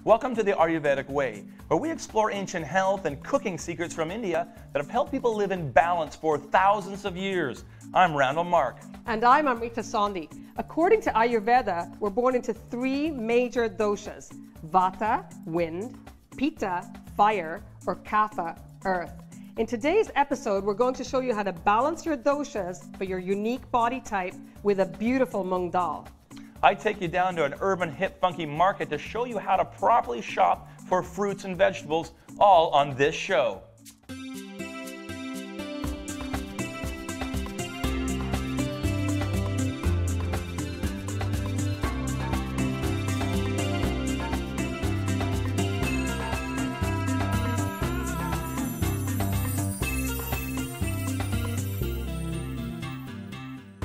Welcome to the Ayurvedic Way, where we explore ancient health and cooking secrets from India that have helped people live in balance for thousands of years. I'm Randall Mark. And I'm Amrita Sondhi. According to Ayurveda, we're born into three major doshas: Vata, wind; Pitta, fire; or Kapha, earth. In today's episode, we're going to show you how to balance your doshas for your unique body type with a beautiful mung dal. I take you down to an urban, hip, funky market to show you how to properly shop for fruits and vegetables, all on this show.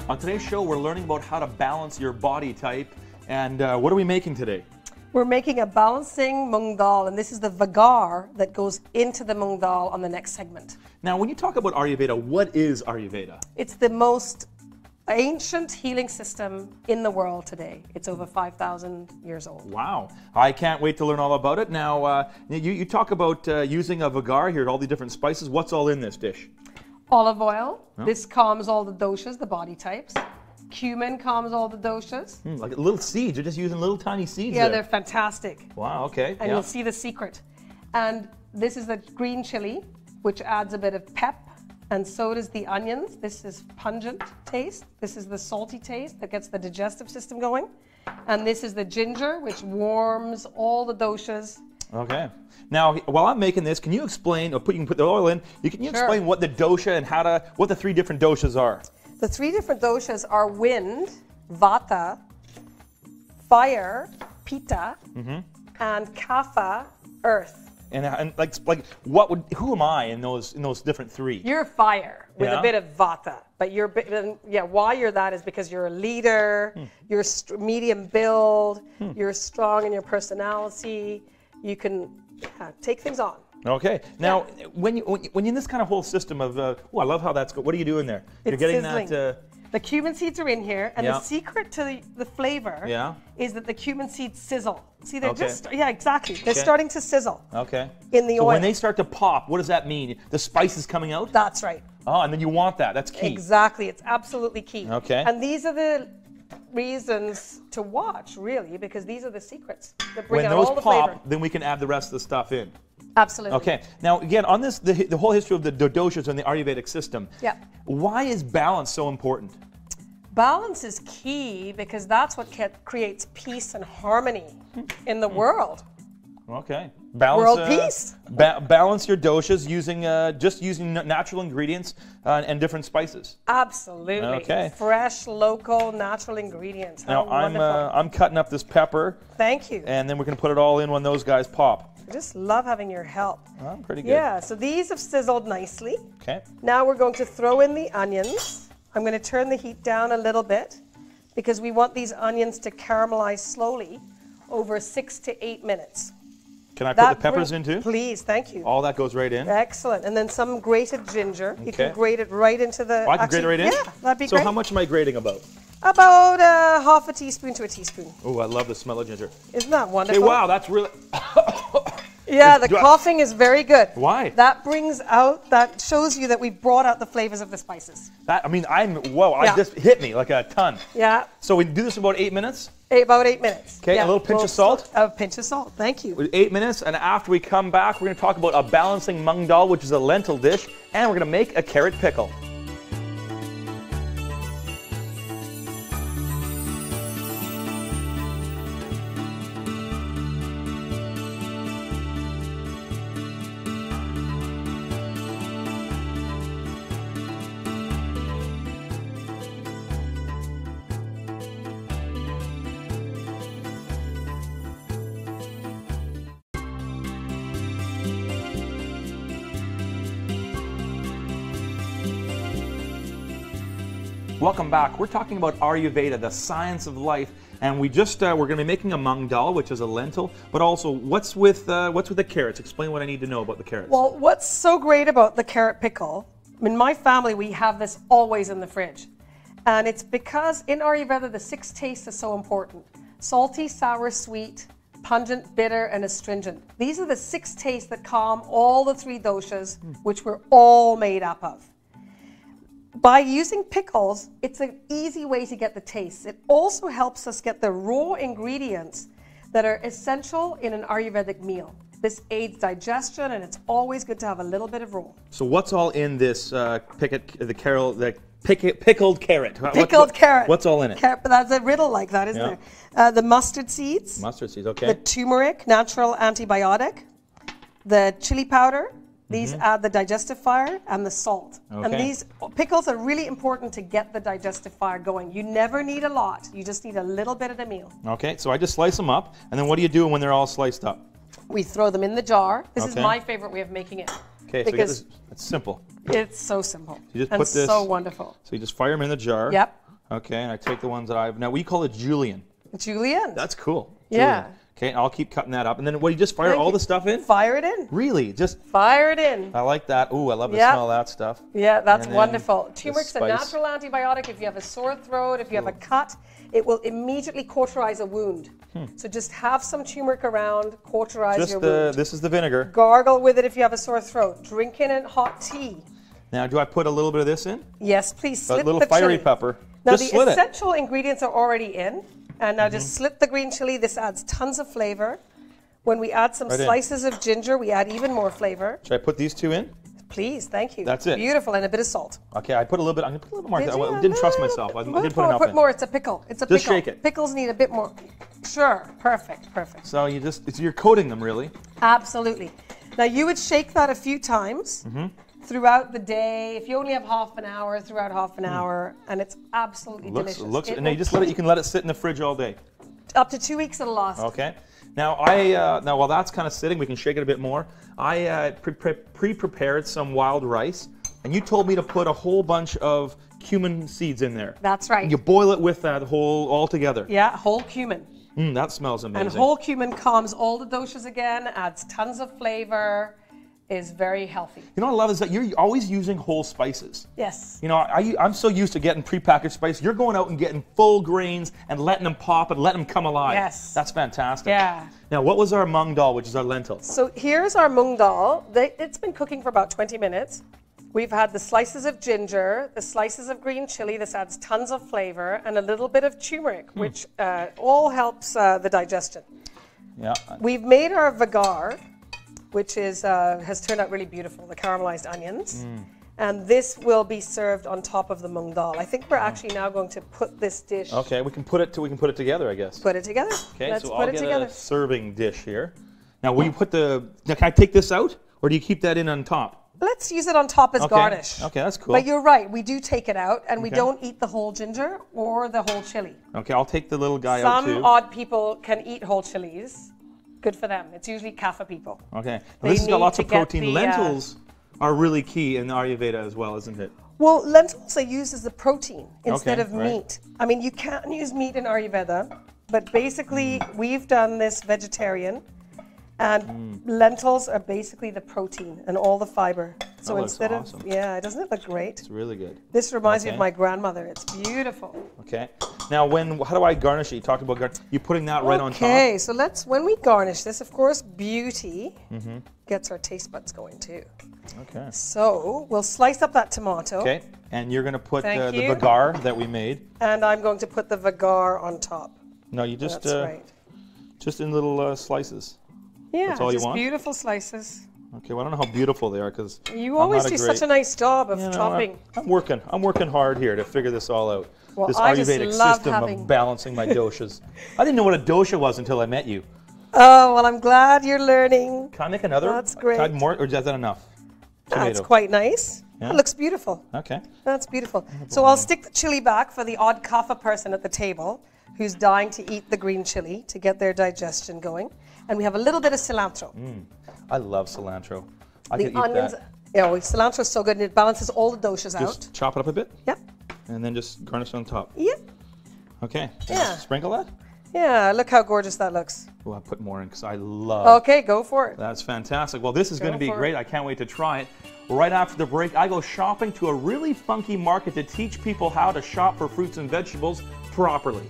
On today's show, we're learning about how to balance your body type. And what are we making today? We're making a balancing mung dal, and this is the vagar that goes into the mung dal on the next segment. Now, when you talk about Ayurveda, what is Ayurveda? It's the most ancient healing system in the world today. It's over 5,000 years old. Wow. I can't wait to learn all about it. Now, you talk about using a vagar here, all the different spices. What's all in this dish? Olive oil. Oh. This calms all the doshas, the body types. Cumin calms all the doshas. Like little seeds. You're just using little tiny seeds. Yeah, they're fantastic. Wow, okay. And you'll see the secret. And this is the green chili, which adds a bit of pep. And so does the onions. This is pungent taste. This is the salty taste that gets the digestive system going. And this is the ginger, which warms all the doshas. Okay. Now, while I'm making this, can you explain, or you can put the oil in, can you explain what the dosha and what the three different doshas are? The three different doshas are wind, vata, fire, pitta, and kapha, earth. And who am I in those different three? You're fire with a bit of vata, but why you're that is because you're a leader, you're medium build, you're strong in your personality, you can take things on. Okay. Now, when you're in this kind of whole system of, I love how that's. What are you doing there? You're getting sizzling. that. The cumin seeds are in here, and the secret to the flavor is that the cumin seeds sizzle. See, they're exactly. They're starting to sizzle. Okay. In the oil. So when they start to pop, what does that mean? The spice is coming out? That's right. Oh, and then you want that. That's key. Exactly. It's absolutely key. Okay. And these are the reasons to watch, really, because these are the secrets that bring out all the flavor. When those pop, then we can add the rest of the stuff in. Absolutely. Okay. Now, again, on this, the whole history of the doshas and the Ayurvedic system. Yeah. Why is balance so important? Balance is key because that's what creates peace and harmony in the world. Okay. World peace. Balance your doshas using natural ingredients and different spices. Absolutely. Okay. Fresh, local, natural ingredients. Now I'm cutting up this pepper. Thank you. And then we're going to put it all in when those guys pop. I just love having your help. I'm pretty good. Yeah. So these have sizzled nicely. Okay. Now we're going to throw in the onions. I'm going to turn the heat down a little bit because we want these onions to caramelize slowly over 6 to 8 minutes. Can I put the peppers in too? Please, thank you. All that goes right in? Excellent. And then some grated ginger. You can grate it right into the... Oh, I can grate it right in? Yeah, that'd be great. So how much am I grating about? About half a teaspoon to a teaspoon. Oh, I love the smell of ginger. Isn't that wonderful? Okay, wow, that's really... Yeah, the coughing is very good. Why? That shows you that we brought out the flavors of the spices. Just hit me like a ton. Yeah. So we do this about 8 minutes? About 8 minutes. Okay, a little pinch of salt? A pinch of salt, thank you. 8 minutes, and after we come back, we're going to talk about a balancing mung dal, which is a lentil dish, and we're going to make a carrot pickle. Welcome back. We're talking about Ayurveda, the science of life, and we're going to be making a mung dal, which is a lentil, but also what's with the carrots? Explain what I need to know about the carrots. Well, what's so great about the carrot pickle, in my family we have this always in the fridge, and it's because in Ayurveda the 6 tastes is so important: salty, sour, sweet, pungent, bitter, and astringent. These are the 6 tastes that calm all the 3 doshas, which we're all made up of. By using pickles, it's an easy way to get the taste. It also helps us get the raw ingredients that are essential in an Ayurvedic meal. This aids digestion, and it's always good to have a little bit of raw. So what's all in this pickled carrot? Pickled carrot. What's all in it? That's a riddle like that, isn't there? The mustard seeds. Mustard seeds, okay. The turmeric, natural antibiotic. The chili powder. These add the digestive fire, and the salt. Okay. And these pickles are really important to get the digestive fire going. You never need a lot. You just need a little bit of the meal. Okay, so I just slice them up, and then what do you do when they're all sliced up? We throw them in the jar. This is my favorite way of making it. Okay, so it's simple. It's so simple. You just and put this, so wonderful. So you just fire them in the jar. Yep. Okay, and I take the ones that now we call it julienne. Julienne. That's cool. Yeah. Julienne. Okay, I'll keep cutting that up. And then what, you just fire all the stuff in? Fire it in. Really? Just fire it in. I like that. Ooh, I love the smell of that stuff. Yeah, that's wonderful. Turmeric's a spice. natural antibiotic. If you have a sore throat, if you have a cut, it will immediately cauterize a wound. So just have some turmeric around, cauterize your wound. This is the vinegar. Gargle with it if you have a sore throat. Drink it in hot tea. Now, do I put a little bit of this in? Yes, please. Slit a little the fiery chili. pepper. Now just the slit essential ingredients are already in. And now just slit the green chili. This adds tons of flavor. When we add some slices of ginger, we add even more flavor. Should I put these 2 in? Please, thank you. That's it. Beautiful, and a bit of salt. Okay, I put a little bit. I'm gonna put a little more. I didn't trust myself. I didn't put enough in. Put more. It's a pickle. It's a pickle. Just shake it. Pickles need a bit more. Sure. Perfect. Perfect. So you're coating them really. Absolutely. Now you would shake that a few times throughout the day. If you only have half an hour, throughout half an hour, and it's absolutely delicious. And then you can let it sit in the fridge all day. Up to 2 weeks it'll last. Okay. Now while that's kind of sitting, we can shake it a bit more. I pre-prepared some wild rice, and you told me to put a whole bunch of cumin seeds in there. That's right. And you boil it with that all together. Yeah, whole cumin. That smells amazing. And whole cumin calms all the doshas again, adds tons of flavor, is very healthy. You know what I love is that you're always using whole spices. Yes. You know, I'm so used to getting prepackaged spice. You're going out and getting full grains and letting them pop and letting them come alive. Yes. That's fantastic. Yeah. Now, what was our mung dal, which is our lentil? So here's our mung dal. It's been cooking for about 20 minutes. We've had the slices of ginger, the slices of green chili. This adds tons of flavor, and a little bit of turmeric, which all helps the digestion. Yeah. We've made our vagar, which is has turned out really beautiful, the caramelized onions. And this will be served on top of the mung dal. I think we're actually now going to put this dish. Okay, we can put it together, I guess. Put it together. Okay, Let's so put I'll it get together. a serving dish here. Now, will you put now, can I take this out, or do you keep that in on top? Let's use it on top as garnish. Okay, that's cool. But you're right, we do take it out, and we don't eat the whole ginger or the whole chili. Okay, I'll take the little guy out too. Some odd people can eat whole chilies. Good for them. It's usually kapha people. Okay. Now, this has got lots of protein. Lentils are really key in Ayurveda as well, isn't it? Well, lentils are used as the protein instead of right. meat. I mean, you can use meat in Ayurveda, but basically we've done this vegetarian, and lentils are basically the protein and all the fiber. So that instead looks awesome. doesn't it look great? It's really good. This reminds me of my grandmother. It's beautiful. Okay. Now, how do I garnish it? You talked about garnish. You putting that right on top? Okay, so when we garnish this, of course, beauty gets our taste buds going too. Okay. So we'll slice up that tomato. Okay, and you're going to put the Thank you. vagar that we made. And I'm going to put the vagar on top. No, you just That's right. just in little slices. Yeah, That's all you just want? beautiful slices. Okay, well, I don't know how beautiful they are because You always do such a nice job of chopping. I'm working hard here to figure this all out. Well, this I just Ayurvedic love system having- of balancing my doshas. I didn't know what a dosha was until I met you. Oh, well, I'm glad you're learning. Can I make another? That's great. Can I more, or is that enough? That's quite nice. Yeah. It looks beautiful. Okay. That's beautiful. So I'll stick the chili back for the odd kapha person at the table who's dying to eat the green chili to get their digestion going. And we have a little bit of cilantro. I love cilantro. I The could eat onions, that. cilantro is so good and it balances all the doshas out. Just chop it up a bit. Yep. And then just garnish on top. Yep. Okay. Yeah. Sprinkle that. Yeah, look how gorgeous that looks. Oh, I put more in because I love. Okay, go for it. That's fantastic. Well, this is going to be for great. it. I can't wait to try it. Right after the break, I go shopping to a really funky market to teach people how to shop for fruits and vegetables properly.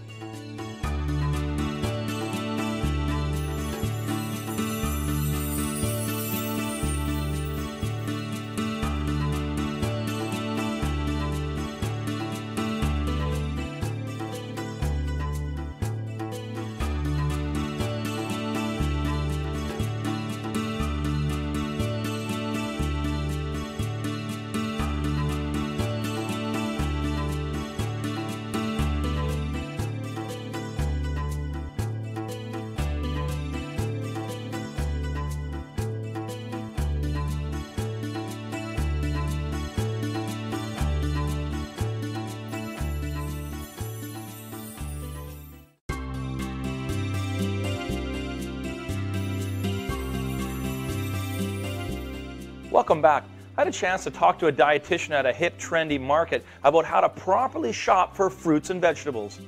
Welcome back. I had a chance to talk to a dietitian at a hip, trendy market about how to properly shop for fruits and vegetables.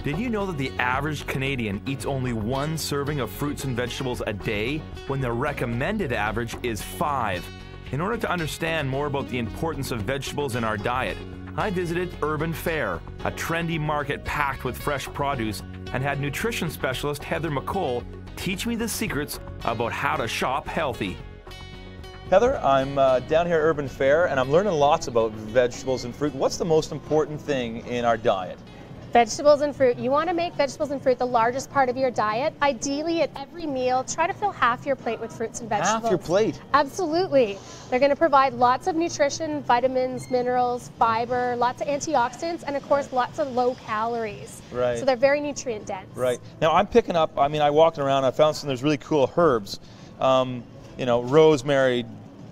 Did you know that the average Canadian eats only 1 serving of fruits and vegetables a day, when the recommended average is 5? In order to understand more about the importance of vegetables in our diet, I visited Urban Fare, a trendy market packed with fresh produce, and had nutrition specialist Heather McColl teach me the secrets about how to shop healthy. Heather, I'm down here at Urban Fare, and I'm learning lots about vegetables and fruit. What's the most important thing in our diet? Vegetables and fruit. You want to make vegetables and fruit the largest part of your diet. Ideally, at every meal, try to fill half your plate with fruits and vegetables. Half your plate? Absolutely. They're going to provide lots of nutrition, vitamins, minerals, fiber, lots of antioxidants, and of course, lots of low calories. Right. So they're very nutrient dense. Right. Now, I'm picking up, I walked around, I found some, there's really cool herbs. You know, rosemary,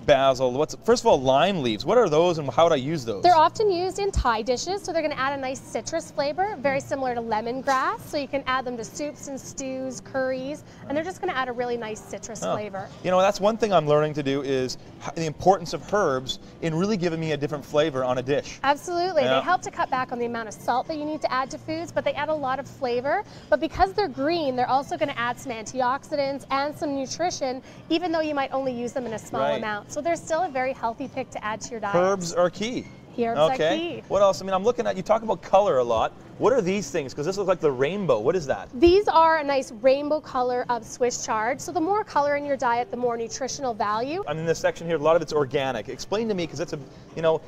basil. First of all, lime leaves. What are those and how would I use those? They're often used in Thai dishes, so they're going to add a nice citrus flavor, very similar to lemongrass. So you can add them to soups and stews, curries, and they're just going to add a really nice citrus flavor. You know, that's one thing I'm learning to do, is the importance of herbs in really giving me a different flavor on a dish. Absolutely. Yeah. They help to cut back on the amount of salt that you need to add to foods, but they add a lot of flavor. But because they're green, they're also going to add some antioxidants and some nutrition, even though you might only use them in a small amount. So they're still a very healthy pick to add to your diet. Herbs are key. Herbs are key. What else? I'm looking at, you talk about color a lot. What are these things? Because this looks like the rainbow. What is that? These are a nice rainbow color of Swiss chard. So the more color in your diet, the more nutritional value. I'm in this section here, a lot of it's organic. Explain to me, because it's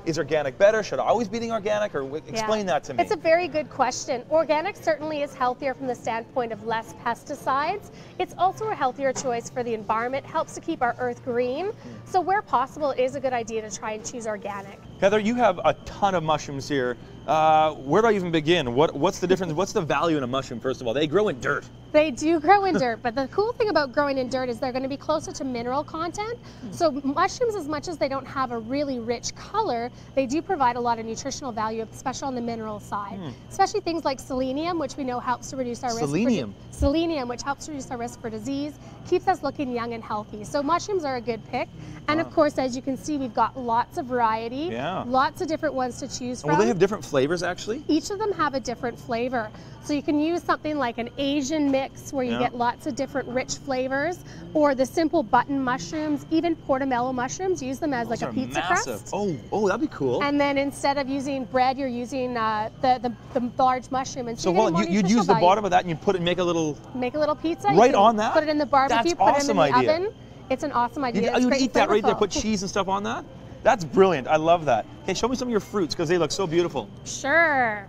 is organic better? Should I always be eating organic? Or explain that to me. It's a very good question. Organic certainly is healthier from the standpoint of less pesticides. It's also a healthier choice for the environment, helps to keep our earth green. So where possible, it is a good idea to try and choose organic. Heather, you have a ton of mushrooms here. Where do I even begin? What's the difference? What's the value in a mushroom, first of all? They grow in dirt. They do grow in dirt, but the cool thing about growing in dirt is they're going to be closer to mineral content. So mushrooms, as much as they don't have a really rich color, they do provide a lot of nutritional value, especially on the mineral side. Especially things like selenium, which we know helps to reduce our risk. Selenium, which helps to reduce our risk for disease, keeps us looking young and healthy. So mushrooms are a good pick. And of course, as you can see, we've got lots of variety, lots of different ones to choose from. Will they have different flavors, actually? Each of them have a different flavor. So you can use something like an Asian mix where you get lots of different rich flavors, or the simple button mushrooms, even portobello mushrooms, use them as like a pizza crust. Oh, that'd be cool. And then instead of using bread, you're using the large mushroom. And so you'd use the bottom of that and you put it, make a little pizza. Right on that? Put it in the barbecue, put it in the oven. It's an awesome idea. You would eat that right there, put cheese and stuff on that? That's brilliant. I love that. Hey, show me some of your fruits, because they look so beautiful. Sure.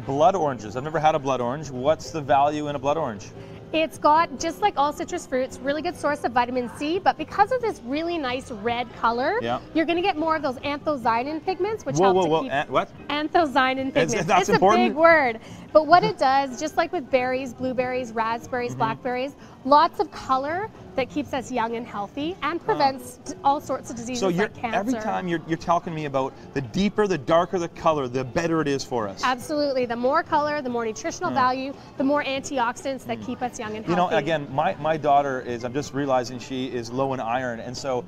Blood oranges. I've never had a blood orange. What's the value in a blood orange? It's got, just like all citrus fruits, really good source of vitamin C, but because of this really nice red color, you're going to get more of those anthocyanin pigments, which help to keep... What? Anthocyanin pigments. That's it's important? a big word. But what it does, just like with berries, blueberries, raspberries, blackberries, lots of color that keeps us young and healthy and prevents all sorts of diseases like cancer. Every time you're talking to me about the deeper, the darker the color, the better it is for us. Absolutely. The more color, the more nutritional value, the more antioxidants that keep us young and healthy. You know, again, my daughter is, I'm just realizing she is low in iron, and so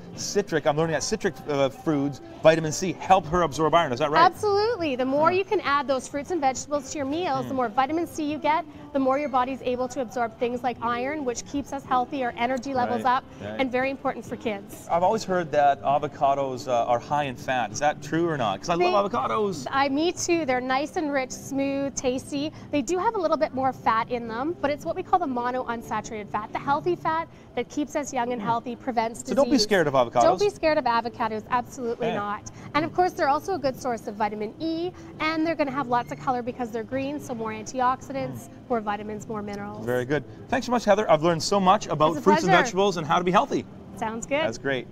I'm learning that citric foods, vitamin C, help her absorb iron. Is that right? Absolutely. The more you can add those fruits and vegetables to your meals, the more vitamin C you get, the more your body's able to absorb things like iron, which keeps us healthy, our energy levels up, and very important for kids. I've always heard that avocados are high in fat. Is that true or not? Because I love avocados. Me too. They're nice and rich, smooth, tasty. They do have a little bit more fat in them, but it's what we call the monounsaturated fat, the healthy fat that keeps us young and healthy, prevents disease. So don't be scared of avocados. Don't be scared of avocados. Absolutely not. And of course, they're also a good source of vitamin E, and they're going to have lots of color because they're green, so more antioxidants, more vitamins, more minerals. Very good. Thanks so much, Heather. I've learned so much about fruits and vegetables and how to be healthy. Sounds good. That's great.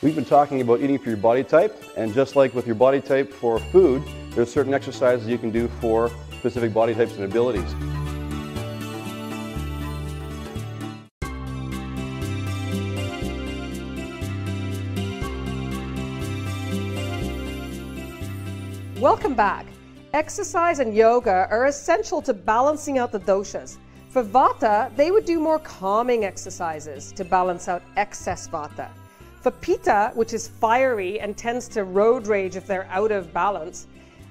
We've been talking about eating for your body type, and just like with your body type for food, there's certain exercises you can do for specific body types and abilities. Welcome back. Exercise and yoga are essential to balancing out the doshas. For Vata, they would do more calming exercises to balance out excess Vata. For Pitta, which is fiery and tends to road rage if they're out of balance,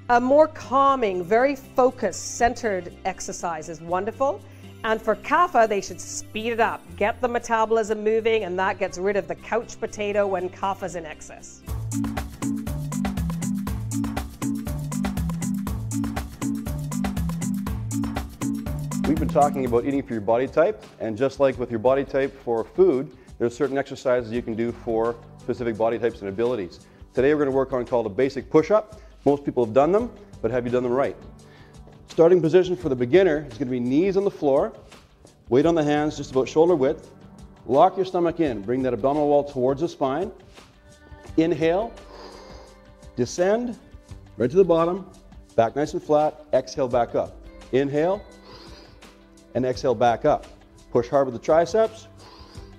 a more calming, very focused, centered exercise is wonderful. And for Kapha, they should speed it up, get the metabolism moving, and that gets rid of the couch potato when Kapha's in excess. We've been talking about eating for your body type, and just like with your body type for food, there's certain exercises you can do for specific body types and abilities. Today we're going to work on called a basic push-up. Most people have done them, but have you done them right? Starting position for the beginner is going to be knees on the floor, weight on the hands just about shoulder width. Lock your stomach in, bring that abdominal wall towards the spine. Inhale, descend, right to the bottom, back nice and flat, exhale back up. Inhale, and exhale back up. Push hard with the triceps,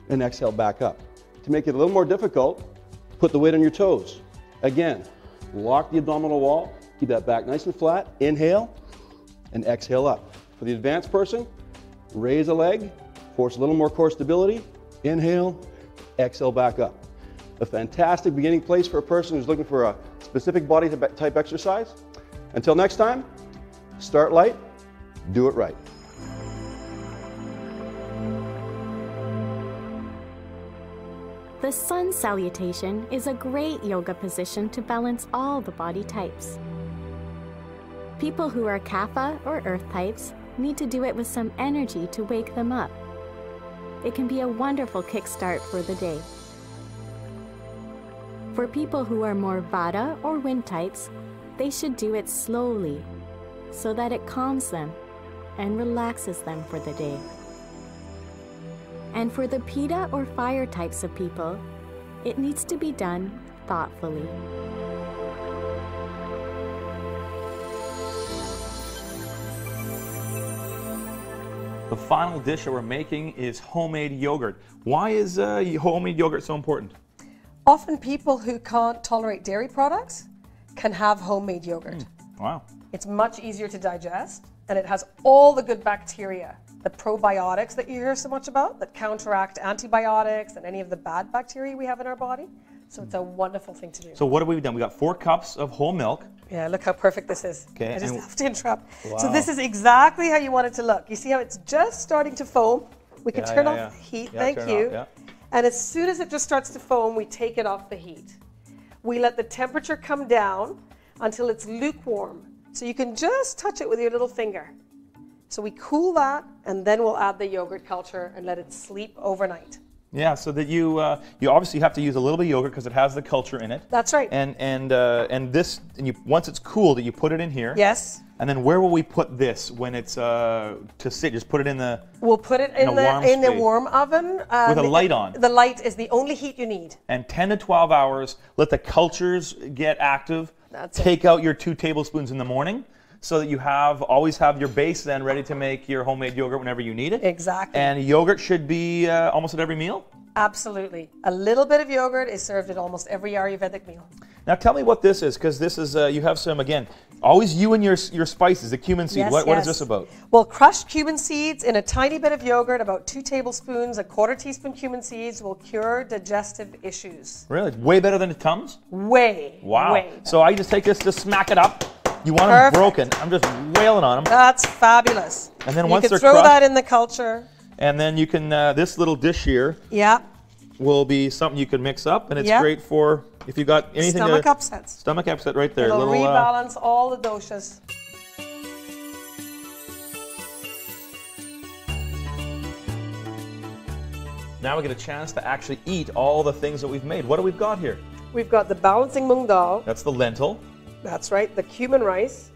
and exhale back up. To make it a little more difficult, put the weight on your toes. Again, lock the abdominal wall, keep that back nice and flat. Inhale, and exhale up. For the advanced person, raise a leg, force a little more core stability. Inhale, exhale back up. A fantastic beginning place for a person who's looking for a specific body type exercise. Until next time, start light, do it right. The sun salutation is a great yoga position to balance all the body types. People who are Kapha or earth types need to do it with some energy to wake them up. It can be a wonderful kickstart for the day. For people who are more Vata or wind types, they should do it slowly so that it calms them and relaxes them for the day. And for the Pitta or fire types of people, it needs to be done thoughtfully. The final dish that we're making is homemade yogurt. Why is homemade yogurt so important? Often people who can't tolerate dairy products can have homemade yogurt. Wow. It's much easier to digest, and it has all the good bacteria, the probiotics that you hear so much about, that counteract antibiotics and any of the bad bacteria we have in our body. So it's a wonderful thing to do. So what have we done? We got 4 cups of whole milk. Yeah, look how perfect this is. Okay, I just and- have to interrupt. Wow. So this is exactly how you want it to look. You see how it's just starting to foam? We can turn off the heat, thank turn you. off, yeah. And as soon as it just starts to foam, we take it off the heat. We let the temperature come down until it's lukewarm. So you can just touch it with your little finger. So we cool that, and then we'll add the yogurt culture and let it sleep overnight. Yeah, so that you obviously have to use a little bit of yogurt because it has the culture in it. That's right. And once it's cooled, you put it in here. Yes. And then where will we put this when it's to sit? Just put it in the. We'll put it in the warm oven with a light on. The light is the only heat you need. And 10 to 12 hours. Let the cultures get active. That's it. Take out your 2 tablespoons in the morning, so that you always have your base then ready to make your homemade yogurt whenever you need it. Exactly. And yogurt should be almost at every meal? Absolutely. A little bit of yogurt is served at almost every Ayurvedic meal. Now tell me what this is, because this is, you have some, again, always you and your spices, the cumin seed. Yes, What is this about? Well, crushed cumin seeds in a tiny bit of yogurt, about 2 tablespoons, a 1/4 teaspoon cumin seeds will cure digestive issues. Really? Way better than it Tums? Way. Wow. Way better. So I just take this, just smack it up. You want Perfect. them broken. I'm just wailing on them. That's fabulous. And then you once can they're throw crushed, that in the culture. and then you can, this little dish here Yeah. will be something you can mix up, and it's Yeah. great for, if you got anything Stomach upsets. Stomach upset right there. It'll little, rebalance all the doshas. Now we get a chance to actually eat all the things that we've made. What do we've got here? We've got the balancing mung dal. That's the lentil. That's right. The cumin rice.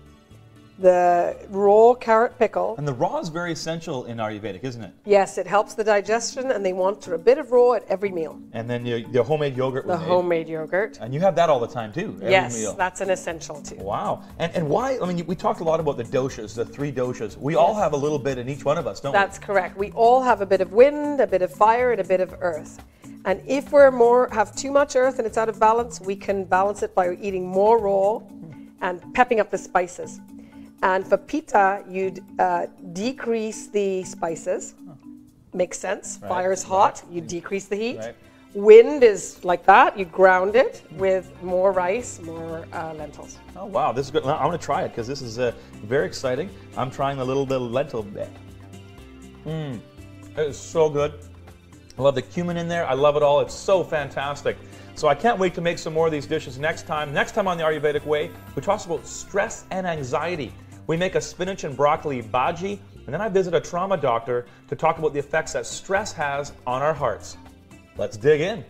The raw carrot pickle. And the raw is very essential in Ayurvedic, isn't it? Yes, it helps the digestion, and they want a bit of raw at every meal. And then your homemade yogurt The was made. homemade yogurt. And you have that all the time too, every Yes, meal. that's an essential too. Wow. And why, I mean, we talked a lot about the doshas, the 3 doshas. We all have a little bit in each one of us, don't That's correct. We all have a bit of wind, a bit of fire, and a bit of earth. And if have too much earth and it's out of balance, we can balance it by eating more raw and pepping up the spices. And for Pitta, you'd decrease the spices. Makes sense. Right, Fire is hot, you decrease the heat. Right. Wind is like that, you ground it with more rice, more lentils. Oh wow, this is good. I want to try it because this is very exciting. I'm trying a little bit of lentil bit. It is so good. I love the cumin in there. I love it all. It's so fantastic. So I can't wait to make some more of these dishes next time. Next time on the Ayurvedic Way, we talk about stress and anxiety. We make a spinach and broccoli bhaji, and then I visit a trauma doctor to talk about the effects that stress has on our hearts. Let's dig in.